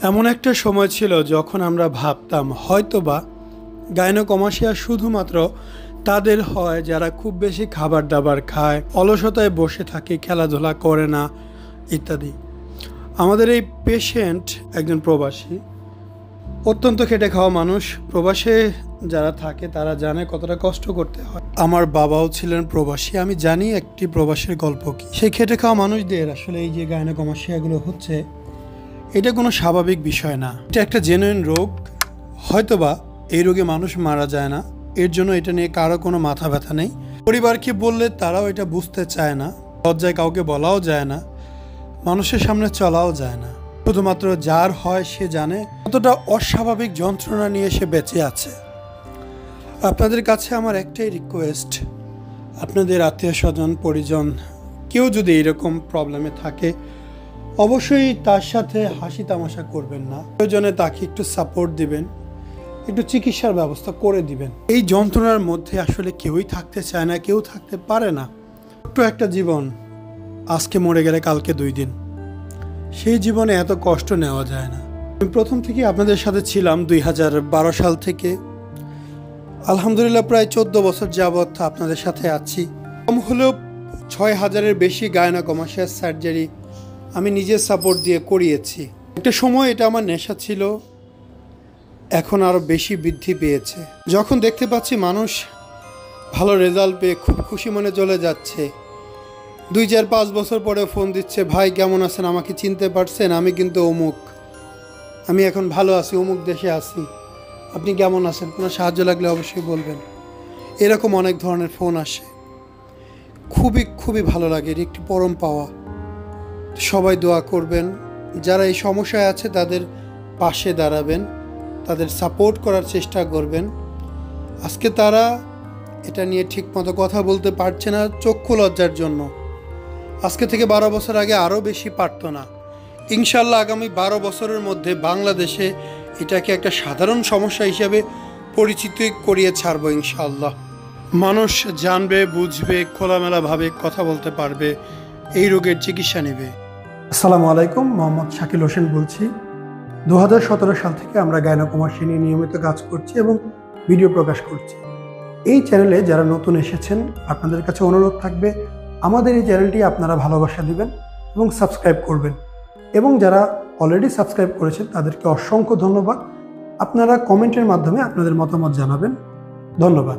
এমন একটা সময় ছিল যখন আমরা ভাবতাম হয়তোবা গাইনোকমাসিয়া শুধুমাত্র তাদের হয় যারা খুব বেশি খাবার দাবার খায়, অলসতায় বসে থাকে, খেলাধুলা করে না ইত্যাদি। আমাদের এই পেশেন্ট একজন প্রবাসী, অত্যন্ত খেটে খাওয়া মানুষ। প্রবাসে যারা থাকে তারা জানে কতটা কষ্ট করতে হয়। আমার বাবাও ছিলেন প্রবাসী, আমি জানি একটি প্রবাসের গল্প কি। সেই খেটে খাওয়া মানুষদের আসলে এই যে গাইনোকমাসিয়াগুলো হচ্ছে, এটা কোনো স্বাভাবিক বিষয় না। এটা একটা জেনুইন রোগ। হয়তোবা এই রোগে মানুষ মারা যায় না, এর জন্য এটা নিয়ে কারো কোনো মাথা ব্যথা নেই। পরিবারকে বললে তারাও এটা বুঝতে চায় না, লজ্জায় কাউকে বলাও যায় না, মানুষের সামনে চলাও যায় না। শুধুমাত্র যার হয় সে জানে কতটা অস্বাভাবিক যন্ত্রণা নিয়ে সে বেঁচে আছে। আপনাদের কাছে আমার একটাই রিকোয়েস্ট, আপনাদের আত্মীয় স্বজন পরিজন কেউ যদি এরকম প্রবলেমে থাকে, অবশ্যই তার সাথে হাসি তামাশা করবেন না। প্রয়োজনে তাকে একটু সাপোর্ট দিবেন, একটু চিকিৎসার ব্যবস্থা করে দিবেন। এই যন্ত্রণার মধ্যে আসলে কেউই থাকতে চায় না, কেউ থাকতে পারে না। ছোট্ট একটা জীবন, আজকে মরে গেলে কালকে 2 দিন, সেই জীবনে এত কষ্ট নেওয়া যায় না। আমি প্রথম থেকে আপনাদের সাথে ছিলাম 2012 সাল থেকে। আলহামদুলিল্লাহ প্রায় 14 বছর যাবৎ আপনাদের সাথে আছি। কম হলেও 6000-এর বেশি গাইনোকমাসিয়া সার্জারি আমি নিজের সাপোর্ট দিয়ে করিয়েছি। একটা সময় এটা আমার নেশা ছিল, এখন আরও বেশি বৃদ্ধি পেয়েছে। যখন দেখতে পাচ্ছি মানুষ ভালো রেজাল্ট পেয়ে খুব খুশি মনে চলে যাচ্ছে, 2-4-5 বছর পরে ফোন দিচ্ছে, ভাই কেমন আছেন, আমাকে চিনতে পারছেন, আমি কিন্তু অমুক, আমি এখন ভালো আছি, অমুক দেশে আছি, আপনি কেমন আছেন, কোনো সাহায্য লাগলে অবশ্যই বলবেন। এরকম অনেক ধরনের ফোন আসে, খুবই খুবই ভালো লাগে, এর একটি পরম পাওয়া। সবাই দোয়া করবেন, যারা এই সমস্যায় আছে তাদের পাশে দাঁড়াবেন, তাদের সাপোর্ট করার চেষ্টা করবেন। আজকে তারা এটা নিয়ে ঠিকমতো কথা বলতে পারছে না চক্ষু লজ্জার জন্য। আজকে থেকে 12 বছর আগে আরও বেশি পারত না। ইনশাল্লাহ আগামী 12 বছরের মধ্যে বাংলাদেশে এটাকে একটা সাধারণ সমস্যা হিসেবে পরিচিত করিয়ে ছাড়বো ইনশাল্লাহ। মানুষ জানবে, বুঝবে, খোলামেলাভাবে কথা বলতে পারবে, এই রোগের চিকিৎসা নেবে। আসসালামু আলাইকুম, মোহাম্মদ শাকিল হোসেন বলছি। 2017 সাল থেকে আমরা গাইনোকমাসিয়া নিয়ে নিয়মিত কাজ করছি এবং ভিডিও প্রকাশ করছি। এই চ্যানেলে যারা নতুন এসেছেন, আপনাদের কাছে অনুরোধ থাকবে আমাদের এই চ্যানেলটি আপনারা ভালোবাসা দিবেন এবং সাবস্ক্রাইব করবেন। এবং যারা অলরেডি সাবস্ক্রাইব করেছেন তাদেরকে অসংখ্য ধন্যবাদ। আপনারা কমেন্টের মাধ্যমে আপনাদের মতামত জানাবেন। ধন্যবাদ।